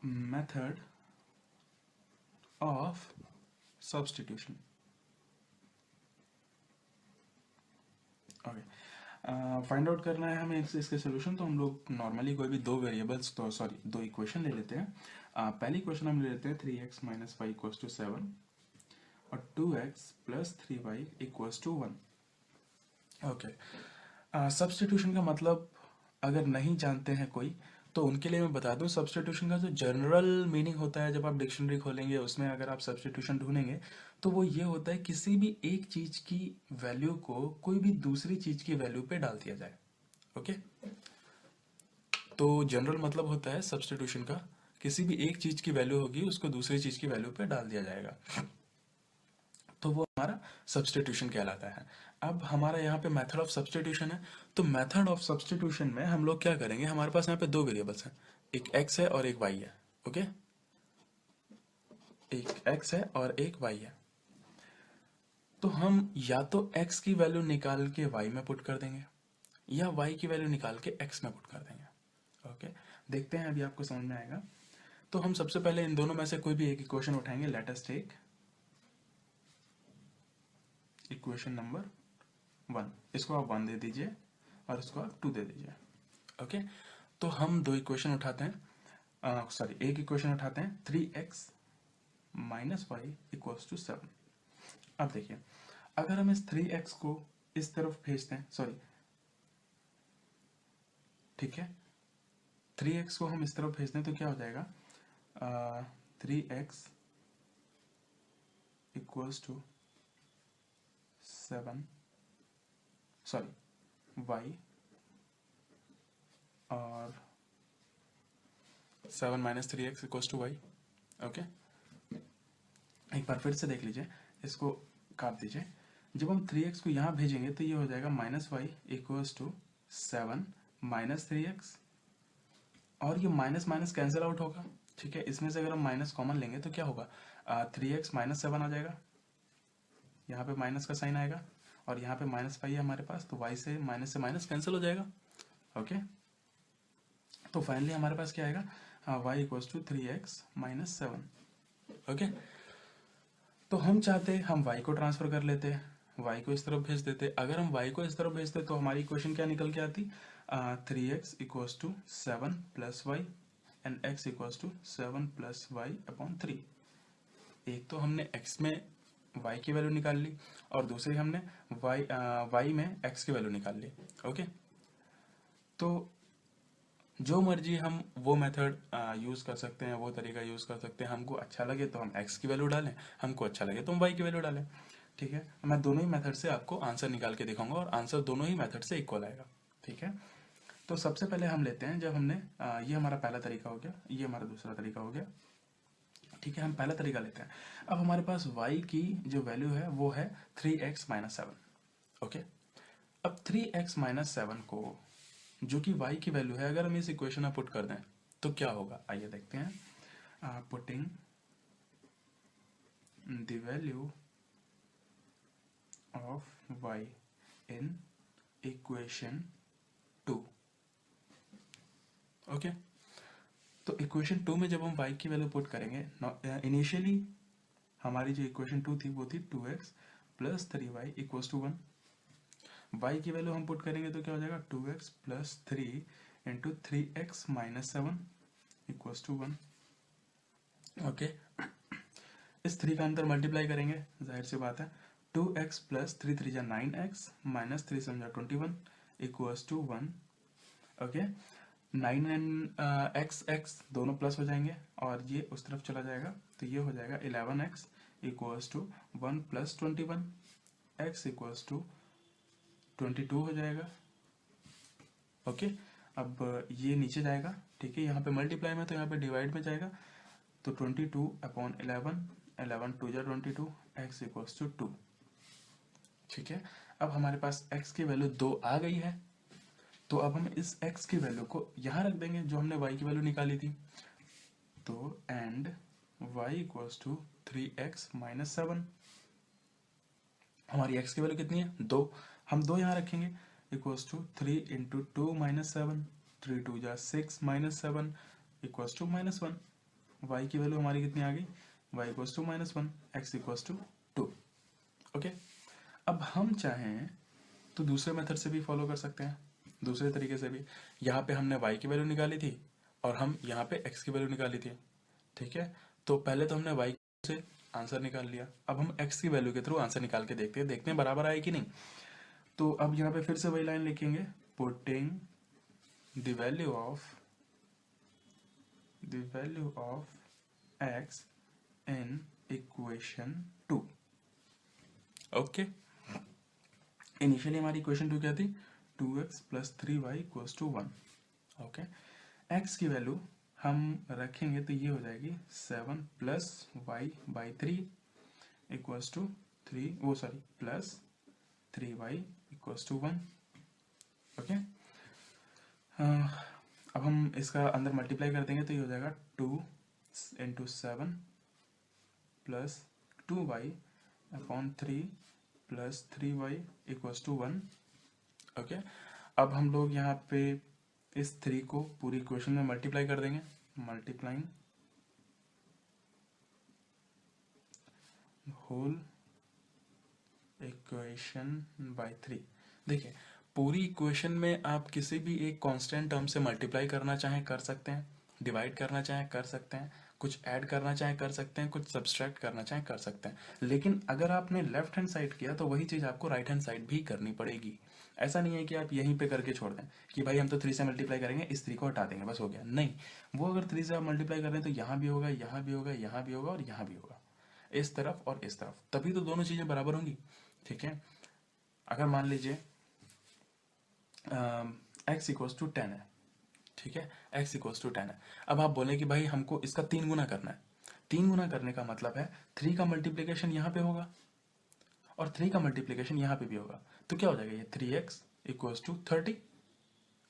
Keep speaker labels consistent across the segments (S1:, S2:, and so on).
S1: method of substitution. Okay, find out करना है हमें इसके सोल्यूशन। तो हम लोग नॉर्मली कोई भी दो वेरिएबल्स, तो सॉरी दो इक्वेशन ले लेते हैं। पहली इक्वेशन हम ले लेते हैं 3x minus y equals to 7 और 2x plus 3y equals to 1। Okay, substitution का मतलब अगर नहीं जानते हैं कोई तो उनके लिए मैं बता दूं, सब्स्टिट्यूशन का जो जनरल मीनिंग होता है, जब आप डिक्शनरी खोलेंगे उसमें अगर आप सब्स्टिट्यूशन ढूंढेंगे तो वो ये होता है किसी भी एक चीज की वैल्यू को कोई भी दूसरी चीज की वैल्यू पे डाल दिया जाए। ओके, तो जनरल मतलब होता है सब्स्टिट्यूशन का, किसी भी एक चीज की वैल्यू होगी उसको दूसरी चीज की वैल्यू पे डाल दिया जाएगा, तो वो हमारा सब्स्टिट्यूशन कहलाता है। अब हमारा यहाँ पे मेथड ऑफ सब्स्टिट्यूशन है, तो मेथड ऑफ सब्स्टिट्यूशन में हम लोग क्या करेंगे, हमारे पास यहाँ पे दो वेरिएबल्स हैं, एक x है और एक y है। ओके, एक x है और एक y है, तो हम या तो x की वैल्यू निकाल के y में पुट कर देंगे या y की वैल्यू निकाल के x में पुट कर देंगे। ओके, देखते हैं अभी आपको समझ में आएगा। तो हम सबसे पहले इन दोनों में से कोई भी एक इक्वेशन उठाएंगे। Let us take equation number 1, इसको आप 1 दे दीजिए और इसको आप 2 दे दीजिए। ओके, तो हम दो इक्वेशन उठाते हैं, सॉरी एक इक्वेशन उठाते हैं 3x minus y equals to 7। अब देखिए, अगर हम इस 3x को इस तरफ भेजते हैं, सॉरी ठीक है, 3x को हम इस तरफ भेजते हैं तो क्या हो जाएगा, 3x equals to 7, sorry y और 7 minus 3x equals to y. Okay, एक बार फिर से देख लीजिए, इसको काट दीजिए। जब हम 3x को यहाँ भेजेंगे तो ये हो जाएगा minus y equals to 7 minus 3x, और ये माइनस माइनस कैंसिल आउट होगा। ठीक है, इसमें से अगर हम माइनस कॉमन लेंगे तो क्या होगा, 3x माइनस 7 आ जाएगा, यहाँ पे माइनस का साइन आएगा और यहाँ पे माइनस वाई है हमारे पास, तो y से माइनस कैंसिल हो जाएगा। ओके, तो फाइनली हमारे पास क्या आएगा, y equals to 3x minus 7। Okay, तो हम चाहते हम y को ट्रांसफर कर लेते, y को इस तरफ भेज देते। अगर हम y को इस तरफ भेजते तो हमारी इक्वेशन क्या निकल के आती, 3x equals to 7 plus y and x equals to 7 plus y upon 3। एक तो हमने x में y की वैल्यू निकाल ली और दूसरी हमने y में x की वैल्यू निकाल ली। ओके, तो जो मर्जी हम वो मेथड यूज़ कर सकते हैं, वो तरीका यूज़ कर सकते हैं। हमको अच्छा लगे तो हम x की वैल्यू डालें, हमको अच्छा लगे तो हम y की वैल्यू डालें। ठीक है, मैं दोनों ही मेथड से आपको आंसर निकाल के दिखाऊंगा और आंसर दोनों ही मेथड से इक्वल आएगा। ठीक है, तो सबसे पहले हम लेते हैं, जब हमने ये हमारा पहला तरीका हो गया, ये हमारा दूसरा तरीका हो गया। ठीक है, हम पहला तरीका लेते हैं। अब हमारे पास y की जो वैल्यू है वो है 3x माइनस 7। ओके, अब 3x माइनस 7 को, जो कि y की वैल्यू है, अगर हम इस इक्वेशन में पुट कर दें तो क्या होगा, आइए देखते हैं। Putting the value of y in equation 2। Okay, तो इक्वेशन 2 में जब हम y की वैल्यू पुट करेंगे, इनिशियली हमारी जो इक्वेशन 2 थी वो थी 2x plus 3y equals to 1। y की वैल्यू हम पुट करेंगे तो क्या हो जाएगा, 2x plus 3 into 3x minus 7 equals to 1। Okay, इस 3 का अंदर मल्टीप्लाई करेंगे, जाहिर सी बात है, 2x प्लस 3 3 जा 9x माइनस 3 समझा 21 equals to 1। Okay, 9 and x दोनों प्लस हो जाएंगे और ये उस तरफ चला जाएगा, तो ये हो जाएगा 11x equals to 1 plus 21, x equals to 22 हो जाएगा। ओके, अब ये नीचे जाएगा, ठीक है, यहाँ पे मल्टीप्लाई में तो यहाँ पे डिवाइड में जाएगा, तो 22 अपॉन 11, 11 2 जा 22, x इक्वल्स टू 2। ठीक है, अब हमारे पास x की वैल्यू 2 आ गई है, तो अब हम इस x की वैल्यू को यहाँ रख देंगे जो हमने y की वैल्यू निकाली थी, तो and y equals to 3x minus 7। हमारी x की वैल्यू कितनी है, 2, हम 2 यहाँ रखेंगे, इक्वल्स टू 3 इंटू 2 माइनस 7, 3 2 जा 6 minus 7 equals to minus 1। y की वैल्यू हमारी कितनी आ गई, y equals to -1, x equals to 2। Okay, अब हम चाहें तो दूसरे मेथड से भी फॉलो कर सकते हैं, दूसरे तरीके से भी। यहाँ पे हमने y की वैल्यू निकाली थी और हम यहाँ पे x की वैल्यू निकाली थी, ठीक है। तो पहले तो हमने y से आंसर निकाल लिया, अब हम x की वैल्यू के थ्रू आंसर निकाल के देखते हैं बराबर आए कि नहीं। तो अब यहाँ पे फिर से वही लाइन लिखेंगे, putting the value of x in equation 2। Okay, initially हमारी इक्वेशन 2 क्या थी, 2x plus 3y equals to 1। Okay, x की वैल्यू हम रखेंगे तो ये हो जाएगी 7 plus y by 3 equals to 3, वो sorry plus 3y equals to 1। Okay, अब हम इसका अंदर मल्टीप्लाई कर देंगे तो ये हो जाएगा 2 into 7 plus 2y upon 3 plus 3y equals to 1। Okay, अब हम लोग यहाँ पे इस 3 को पूरी इक्वेशन में मल्टीप्लाई कर देंगे, मल्टीप्लाइंग होल इक्वेशन बाय 3। देखिए, पूरी इक्वेशन में आप किसी भी एक कांस्टेंट टर्म से मल्टीप्लाई करना चाहें कर सकते हैं, डिवाइड करना चाहें कर सकते हैं, कुछ ऐड करना चाहें कर सकते हैं, कुछ सब्सट्रैक्ट करना चाहें कर सकते हैं। लेकिन अगर आपने लेफ्ट हैंड साइड किया तो वही चीज़ आपको राइट हैंड साइड भी करनी पड़ेगी। ऐसा नहीं है कि आप यहीं पे करके छोड़ दें कि भाई हम तो 3 से मल्टीप्लाई करेंगे, इस 3 को हटा देंगे बस हो गया। नहीं, वो अगर 3 से आप मल्टीप्लाई कर रहे हैं तो यहाँ भी होगा, यहाँ भी होगा, यहाँ भी होगा और यहाँ भी होगा, इस तरफ और इस तरफ, तभी तो दोनों चीज़ें बराबर होंगी। ठीक है, अगर मान लीजिए x इक्वल्स टू 10 है, ठीक है, x इक्वल्स टू 10 है। अब आप बोले कि भाई हमको इसका 3 गुना करना है। 3 गुना करने का मतलब है 3 का मल्टीप्लिकेशन यहाँ पे होगा और 3 का मल्टीप्लिकेशन यहाँ पे भी होगा, तो क्या हो जाएगा ये 3x इक्वल्स टू 30।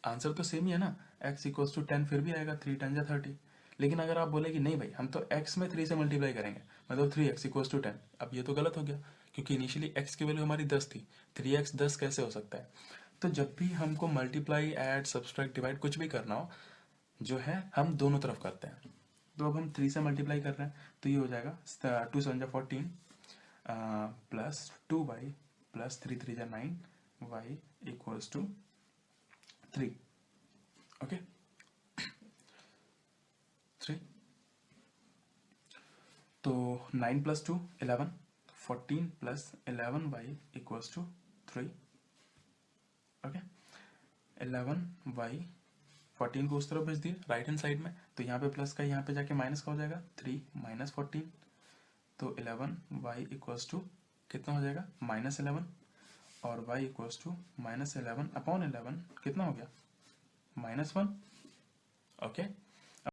S1: आंसर तो सेम ही है ना, x इक्वल्स टू 10 फिर भी आएगा, 3 10 जा 30। लेकिन अगर आप बोले कि नहीं भाई हम तो x में 3 से मल्टीप्लाई करेंगे, मतलब 3x इक्वल्स टू 10, अब ये तो गलत हो गया क्योंकि इनिशियली x की वैल्यू हमारी 10 थी, 3x 10 कैसे हो सकता है। तो जब भी हमको मल्टीप्लाई, ऐड, सब्सट्रैक्ट, डिवाइड कुछ भी करना हो, जो है हम दोनों तरफ करते हैं। तो अब हम 3 से मल्टीप्लाई कर रहे हैं तो ये हो जाएगा 2 7 14 plus 2y plus 3 3 9 y equals to 3। Okay, 3, तो 9 plus 2 11, 14 plus 11y equals to 3। Okay, 11y 14 को उस तरफ भेज दिए राइट हैंड साइड में, तो यहाँ पे प्लस का यहाँ पे जाके माइनस का हो जाएगा, 3 माइनस 14, तो 11y इक्वल्स टू कितना हो जाएगा -11 और y इक्वल्स टू -11 अपॉन 11 कितना हो गया -1। ओके,